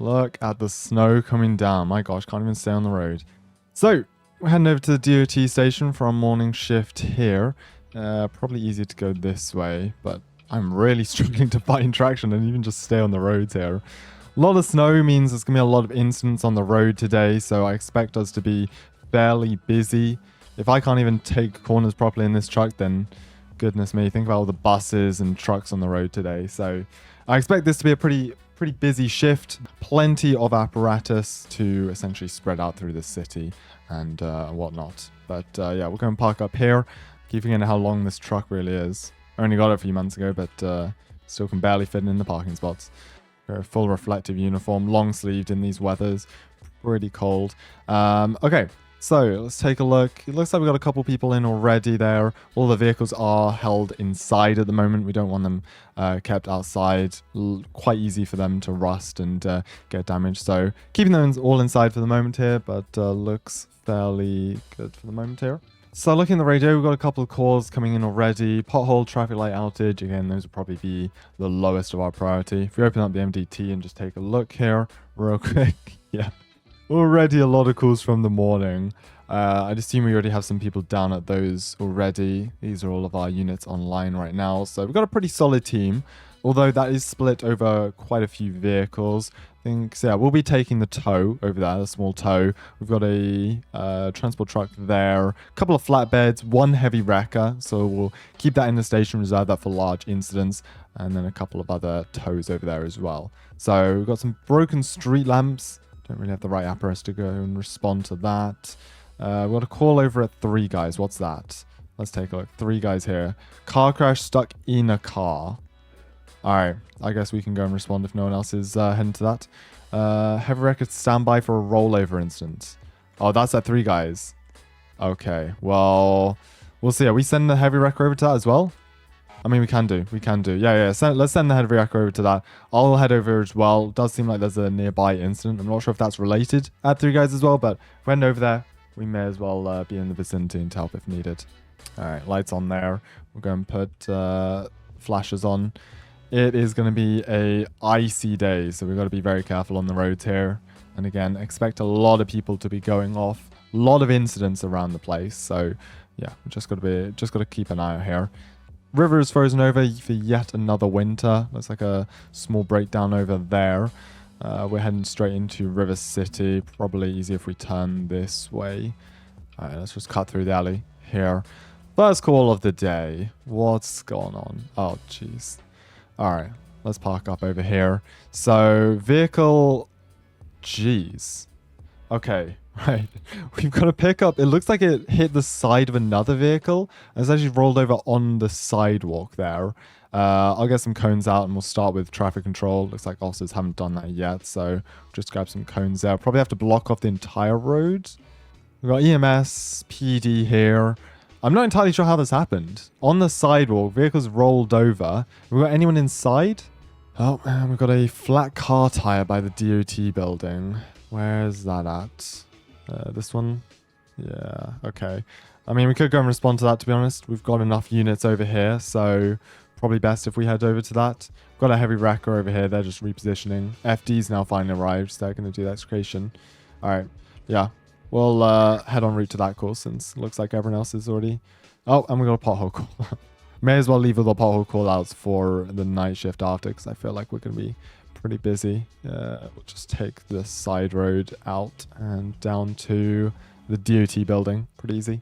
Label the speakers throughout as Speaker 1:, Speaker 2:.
Speaker 1: Look at the snow coming down. My gosh, can't even stay on the road. So, we're heading over to the DOT station for our morning shift here. Probably easier to go this way, but I'm really struggling to find traction and even just stay on the roads here. A lot of snow means there's going to be a lot of incidents on the road today, so I expect us to be fairly busy. If I can't even take corners properly in this truck, then goodness me, think about all the buses and trucks on the road today. So I expect this to be a pretty busy shift. Plenty of apparatus to essentially spread out through the city and whatnot. But yeah, we're going to park up here. Keep forgetting how long this truck really is. I only got it a few months ago, but still can barely fit in the parking spots. Very full reflective uniform, long sleeved in these weathers. Pretty cold. Okay. So let's take a look. It looks like we've got a couple people in already there. All the vehicles are held inside at the moment. We don't want them kept outside. Quite easy for them to rust and get damaged. So keeping them all inside for the moment here, but looks fairly good for the moment here. So looking at the radio, we've got a couple of calls coming in already. Pothole, traffic light outage. Again, those will probably be the lowest of our priority. If we open up the MDT and just take a look here real quick. Yeah. Already a lot of calls from the morning. I'd assume we already have some people down at those already. These are all of our units online right now. So we've got a pretty solid team, although that is split over quite a few vehicles. I think, so yeah, we'll be taking the tow over there, the small tow. We've got a transport truck there, a couple of flatbeds, one heavy wrecker. So we'll keep that in the station, reserve that for large incidents, and then a couple of other tows over there as well. So we've got some broken street lamps. Don't really have the right apparatus to go and respond to that. We've got a call over at 3 guys. What's that? Let's take a look. 3 guys here. Car crash stuck in a car. Alright, I guess we can go and respond if no one else is heading to that. Heavy record standby for a rollover incident. Oh, that's at 3 guys. Okay, well, we'll see. Are we sending the heavy wrecker over to that as well? I mean, we can do. Yeah. Let's send the heavy wrecker over to that. I'll head over as well. It does seem like there's a nearby incident. I'm not sure if that's related at 3 guys as well, but if we head over there, we may as well be in the vicinity and help if needed. All right, lights on there. We're going to put flashes on. It is going to be a icy day, so we've got to be very careful on the roads here. And again, expect a lot of people to be going off. A lot of incidents around the place. So yeah, we just got to keep an eye out here. River is frozen over for yet another winter. Looks like a small breakdown over there. We're heading straight into River City. Probably easier if we turn this way. Alright, let's just cut through the alley here. First call of the day. What's going on? Oh, jeez. Alright, let's park up over here. So, vehicle... Jeez. Okay, right. We've got a pickup. It looks like it hit the side of another vehicle. And it's actually rolled over on the sidewalk there. I'll get some cones out and we'll start with traffic control. Looks like officers haven't done that yet. So just grab some cones there. Probably have to block off the entire road. We've got EMS, PD here. I'm not entirely sure how this happened. On the sidewalk, vehicles rolled over. Have we got anyone inside? Oh, man, we've got a flat car tire by the DOT building. Where's that at? This one? Yeah, okay. I mean, we could go and respond to that, to be honest. We've got enough units over here, so probably best if we head over to that. We've got a heavy wrecker over here. They're just repositioning. FD's now finally arrived, so they're going to do the excavation. All right, yeah. We'll head en route to that course, since it looks like everyone else is already... Oh, and we got a pothole call. May as well leave all the pothole call-outs for the night shift after, because I feel like we're going to be pretty busy. We'll just take the side road out and down to the DOT building. Pretty easy.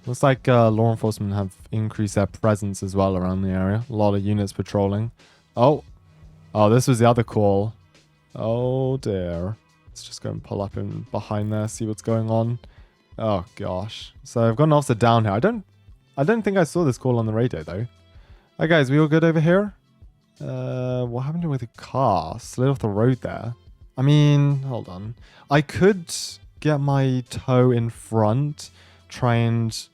Speaker 1: Looks like law enforcement have increased their presence as well around the area. A lot of units patrolling. Oh, this was the other call. Oh dear. Let's just go and pull up in behind there, see what's going on. Oh gosh. So I've got an officer down here. I don't think I saw this call on the radio though. Hi guys, we all good over here? What happened with the car? Slid off the road there. I mean, hold on. I could get my toe in front, try and...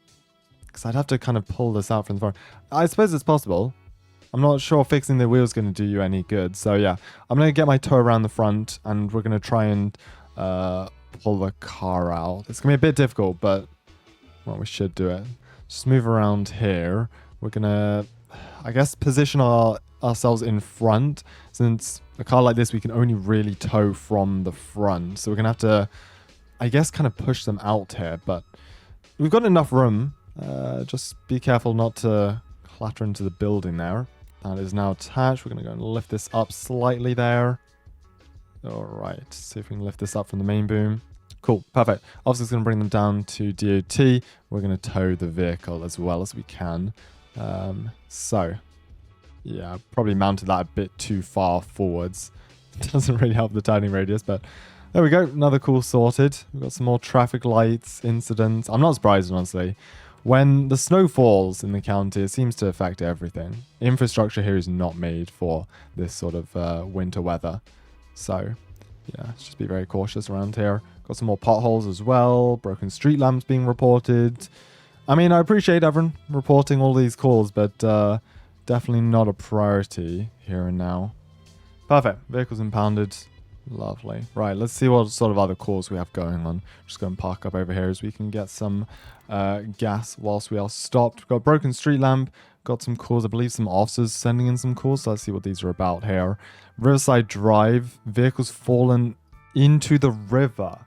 Speaker 1: Because I'd have to kind of pull this out from the front. I suppose it's possible. I'm not sure fixing the wheel's going to do you any good. So yeah, I'm going to get my toe around the front and we're going to try and pull the car out. It's going to be a bit difficult, but well, we should do it. Just move around here. We're going to, I guess, position our ourselves in front, since a car like this we can only really tow from the front. So we're going to have to, I guess, kind of push them out here. But we've got enough room. Just be careful not to clatter into the building there. That is now attached. We're going to go and lift this up slightly there. All right. See if we can lift this up from the main boom. Cool. Perfect. Obviously, it's going to bring them down to DOT. We're going to tow the vehicle as well as we can. So, yeah, probably mounted that a bit too far forwards. Doesn't really help the turning radius, but there we go. Another cool sorted. We've got some more traffic lights, incidents. I'm not surprised, honestly. When the snow falls in the county, it seems to affect everything. Infrastructure here is not made for this sort of winter weather. So, yeah, let's just be very cautious around here. Got some more potholes as well. Broken street lamps being reported. I mean, I appreciate everyone reporting all these calls, but definitely not a priority here and now. Perfect. Vehicles impounded. Lovely. Right, let's see what sort of other calls we have going on. Just go and park up over here as we can get some gas whilst we are stopped. We've got a broken street lamp. Got some calls. I believe some officers sending in some calls. So let's see what these are about here. Riverside Drive. Vehicles fallen into the river.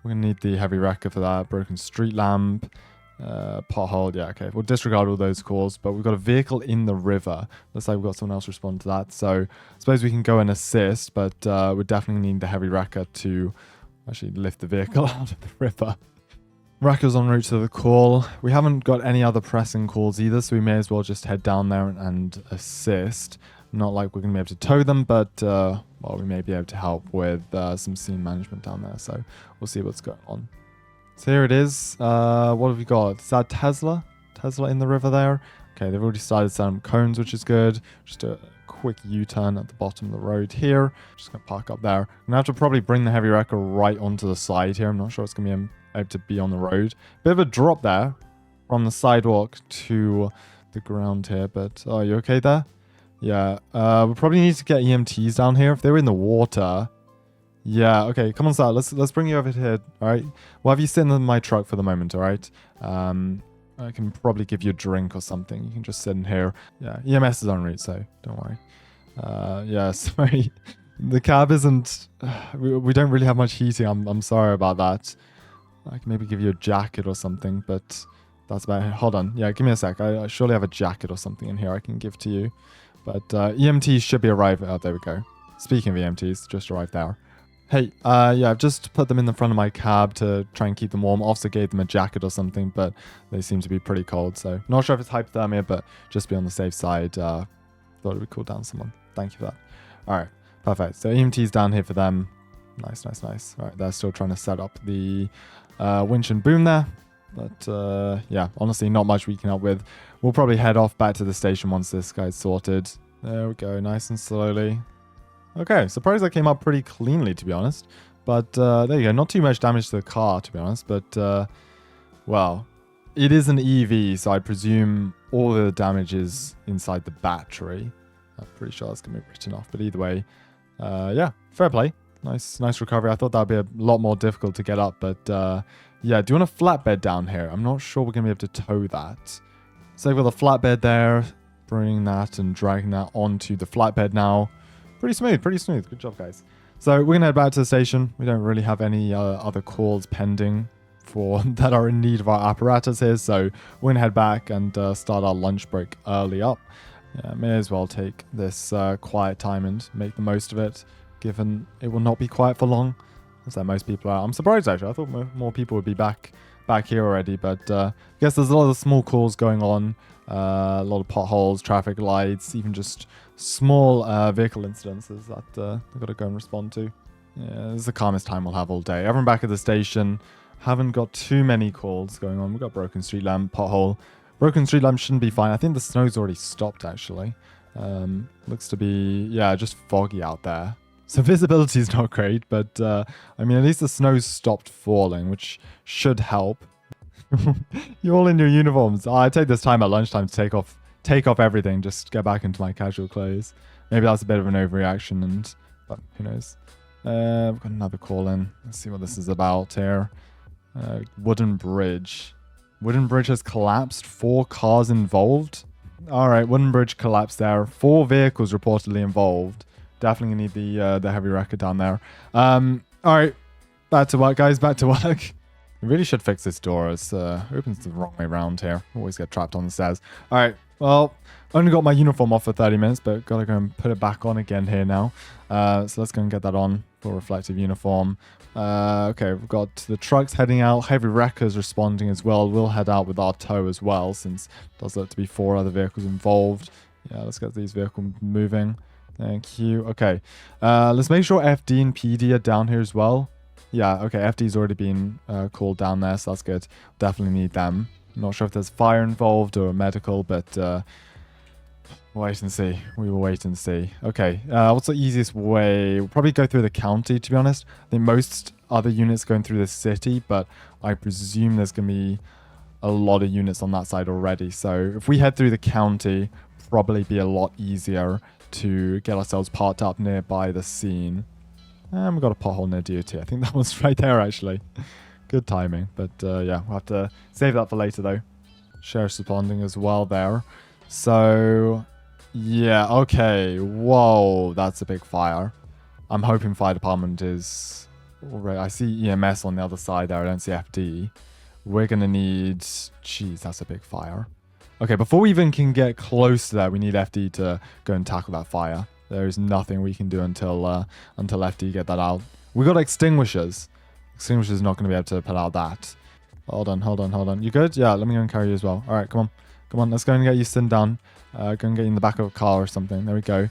Speaker 1: We're going to need the heavy wrecker for that. Broken street lamp. Pothole. Yeah, okay. We'll disregard all those calls. But we've got a vehicle in the river. Looks like we've got someone else respond to that. So I suppose we can go and assist. But we definitely need the heavy wrecker to actually lift the vehicle out of the river. Wrecker's en route to the call. We haven't got any other pressing calls either, so we may as well just head down there and assist. Not like we're going to be able to tow them, but well, we may be able to help with some scene management down there. So we'll see what's going on. So here it is. What have we got? Is that Tesla? Tesla in the river there? Okay, they've already started setting up cones, which is good. Just a quick U-turn at the bottom of the road here. Just going to park up there. I'm going to have to probably bring the heavy wrecker right onto the side here. I'm not sure it's going to be able to be on the road. Bit of a drop there from the sidewalk to the ground here, but are you okay there? Yeah, we probably need to get EMTs down here. If they were in the water... Yeah, okay, come on, sir. Let's bring you over here, all right? We'll have you sit in my truck for the moment, all right? I can probably give you a drink or something. You can just sit in here. Yeah, EMS is en route, so don't worry. Yeah, sorry. The cab isn't... we don't really have much heating. I'm sorry about that. I can maybe give you a jacket or something, but that's about it. Hold on. Yeah, give me a sec. I surely have a jacket or something in here I can give to you. But EMTs should be arriving. Oh, there we go. Speaking of EMTs, just arrived there. Hey, yeah, I've just put them in the front of my cab to try and keep them warm. Also gave them a jacket or something, but they seem to be pretty cold. So not sure if it's hypothermia, but just be on the safe side. Thought it would cool down someone. Thank you for that. All right, perfect. So EMT's down here for them. Nice, nice, nice. All right, they're still trying to set up the winch and boom there. But yeah, honestly, not much we can help with. We'll probably head off back to the station once this guy's sorted. There we go, nice and slowly. Okay, surprised that came up pretty cleanly, to be honest. But there you go, not too much damage to the car, to be honest. But, well, it is an EV, so I presume all the damage is inside the battery. I'm pretty sure that's going to be written off. But either way, yeah, fair play. Nice recovery. I thought that would be a lot more difficult to get up. But, yeah, do you want a flatbed down here? I'm not sure we're going to be able to tow that. So we've got the flatbed there. Bringing that and dragging that onto the flatbed now. Pretty smooth. Good job, guys. So we're going to head back to the station. We don't really have any other calls pending for that are in need of our apparatus here. So we're going to head back and start our lunch break early up. Yeah, may as well take this quiet time and make the most of it, given it will not be quiet for long. Looks like most people are. I'm surprised, actually. I thought more people would be back here already. But I guess there's a lot of small calls going on. A lot of potholes, traffic lights, even just small vehicle incidences that they've got to go and respond to. Yeah, this is the calmest time we'll have all day. Everyone back at the station. Haven't got too many calls going on. We've got broken street lamp, pothole. Broken street lamp shouldn't be fine. I think the snow's already stopped, actually. Looks to be, yeah, just foggy out there. So visibility is not great, but I mean, at least the snow's stopped falling, which should help. You're all in your uniforms. I take this time at lunchtime to take off everything, just get back into my casual clothes. Maybe that's a bit of an overreaction, but who knows. We've got another call in. Let's see what this is about here. Wooden bridge. Wooden bridge has collapsed. 4 cars involved. All right, wooden bridge collapsed there. 4 vehicles reportedly involved. Definitely need the heavy wrecker down there. All right, back to work, guys. Back to work. We really should fix this door. It opens the wrong way around here. Always get trapped on the stairs. All right, well, only got my uniform off for 30 minutes, but gotta go and put it back on again here now. So let's go and get that on for reflective uniform. Okay, we've got the trucks heading out. Heavy wreckers responding as well. We'll head out with our tow as well, since it does look to be 4 other vehicles involved. Yeah, let's get these vehicles moving. Thank you. Okay, let's make sure FD and PD are down here as well. Yeah, okay, FD's already been called down there, so that's good. Definitely need them. Not sure if there's fire involved or medical, but wait and see. We will wait and see. Okay, what's the easiest way? We'll probably go through the county, to be honest. I think most other units going through the city, but I presume there's going to be a lot of units on that side already. So if we head through the county, probably be a lot easier to get ourselves parked up nearby the scene. And we've got a pothole near DOT. I think that was right there, actually. Good timing. But yeah, we'll have to save that for later, though. Sheriff's responding as well there. So, yeah, okay. Whoa, that's a big fire. I'm hoping fire department is... Alright, I see EMS on the other side there. I don't see FD. We're going to need... Jeez, that's a big fire. Okay, before we even can get close to that, we need FD to go and tackle that fire. There is nothing we can do until FD get that out. We got extinguishers. Extinguishers not going to be able to put out that. Hold on. You good? Yeah, let me go and carry you as well. All right, come on. Let's go and get you sitting down. Go and get you in the back of a car or something. There we go.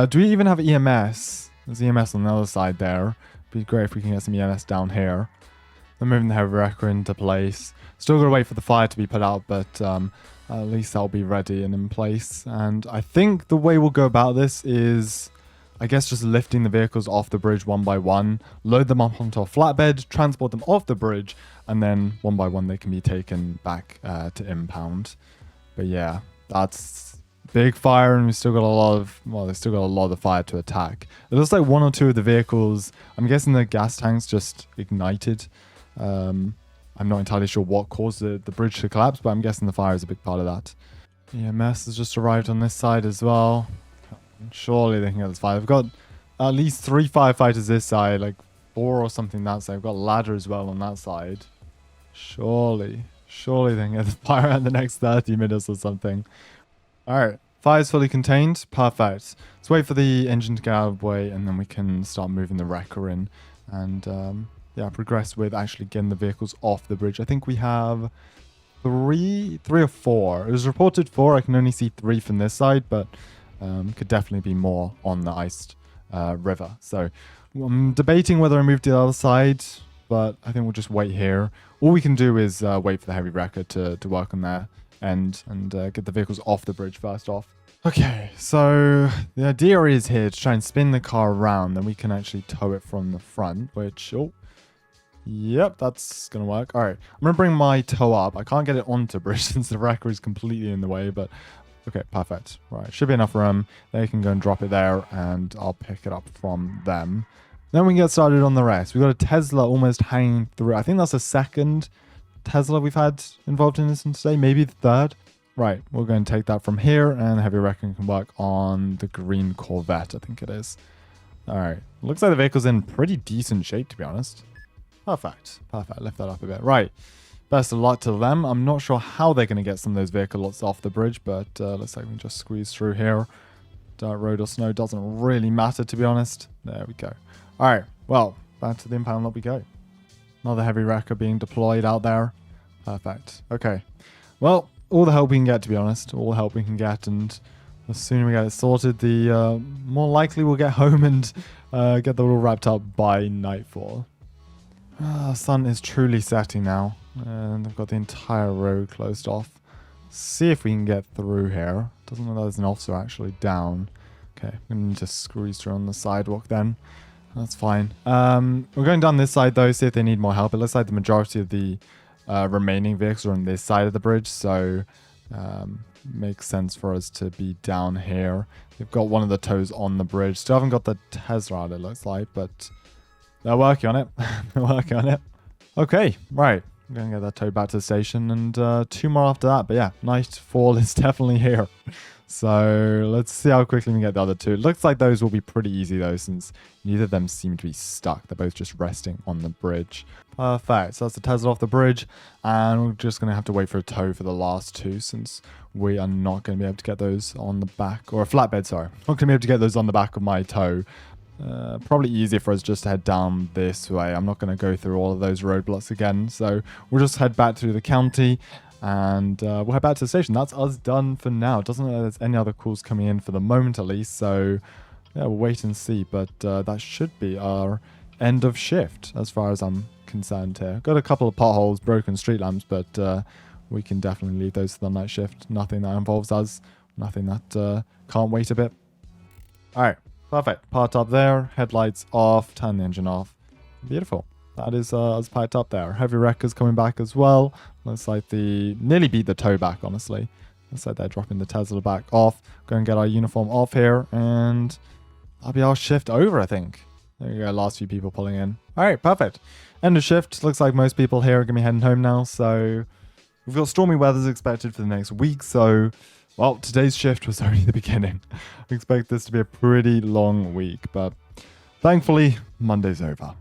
Speaker 1: Do we even have EMS? There's EMS on the other side there. Be great if we can get some EMS down here. We're moving the heavy wrecker into place. Still got to wait for the fire to be put out, but at least that'll be ready and in place. And I think the way we'll go about this is, I guess, just lifting the vehicles off the bridge one by one, load them up onto a flatbed, transport them off the bridge, and then one by one they can be taken back to impound. But yeah, that's big fire, and we've still got a lot of, well, there's still got a lot of fire to attack. It looks like 1 or 2 of the vehicles, I'm guessing the gas tanks just ignited. I'm not entirely sure what caused the bridge to collapse, but I'm guessing the fire is a big part of that. EMS has just arrived on this side as well. Surely they can get this fire. They've got at least 3 firefighters this side, like 4 or something that side. They've got a ladder as well on that side. Surely they can get the fire out in the next 30 minutes or something. Alright, fire's fully contained. Perfect. Let's wait for the engine to get out of the way, and then we can start moving the wrecker in. And yeah, progress with actually getting the vehicles off the bridge. I think we have 3 or 4. It was reported 4. I can only see 3 from this side, but could definitely be more on the iced river. So I'm debating whether I move to the other side, but I think we'll just wait here. All we can do is wait for the heavy wrecker to work on their end and get the vehicles off the bridge first off. Okay, so the idea is here to try and spin the car around, then we can actually tow it from the front, which... Oh, yep, that's going to work. All right, I'm going to bring my tow up. I can't get it onto the bridge since the wrecker is completely in the way, but okay, perfect. Right, should be enough room. They can go and drop it there, and I'll pick it up from them. Then we can get started on the rest. We've got a Tesla almost hanging through. I think that's the 2nd Tesla we've had involved in this one today, maybe the 3rd. Right, we're going to take that from here, and heavy wrecker can work on the green Corvette, I think it is. All right, looks like the vehicle's in pretty decent shape, to be honest. Perfect. Lift that up a bit. Right. Best of luck to them. I'm not sure how they're going to get some of those vehicles off the bridge, but looks like we can just squeeze through here. Dirt road or snow doesn't really matter, to be honest. There we go. All right. Well, back to the impound lot we go. Another heavy wrecker being deployed out there. Perfect. Okay. Well, all the help we can get, to be honest. All the help we can get, and the sooner we get it sorted, the more likely we'll get home and get that all wrapped up by nightfall. The sun is truly setting now, and I've got the entire road closed off. See if we can get through here. Doesn't look like there's an officer actually down. Okay, I'm going to just squeeze through on the sidewalk then. That's fine. We're going down this side though, see if they need more help. It looks like the majority of the remaining vehicles are on this side of the bridge, so makes sense for us to be down here. We've got one of the tows on the bridge. Still haven't got the Tesla out, it looks like, but... They're working on it. Okay, right. I'm going to get that towed back to the station, and 2 more after that. But yeah, nightfall is definitely here. So let's see how quickly we can get the other 2. It looks like those will be pretty easy though, since neither of them seem to be stuck. They're both just resting on the bridge. Perfect. So that's the Tesla off the bridge, and we're just going to have to wait for a tow for the last 2, since we are not going to be able to get those on the back, or a flatbed, sorry. Not going to be able to get those on the back of my tow. Probably easier for us just to head down this way. I'm not going to go through all of those roadblocks again, so we'll just head back through the county, and we'll head back to the station. That's us done for now. It doesn't look like there's any other calls coming in for the moment, at least, so yeah, we'll wait and see. But that should be our end of shift as far as I'm concerned here. Got a couple of potholes, broken street lamps, but we can definitely leave those to the night shift. Nothing that involves us, nothing that can't wait a bit. Alright, perfect. Parked up there, headlights off, turn the engine off. Beautiful. That is us parked up there. Heavy wreckers coming back as well. Looks like the nearly beat the tow back, honestly. Looks like they're dropping the Tesla back off. Go and get our uniform off here, and that'll be our shift over, I think. There you go, last few people pulling in. Alright, perfect. End of shift. Looks like most people here are going to be heading home now, so we've got stormy weather expected for the next week, so, well, today's shift was only the beginning. I expect this to be a pretty long week, but thankfully, Monday's over.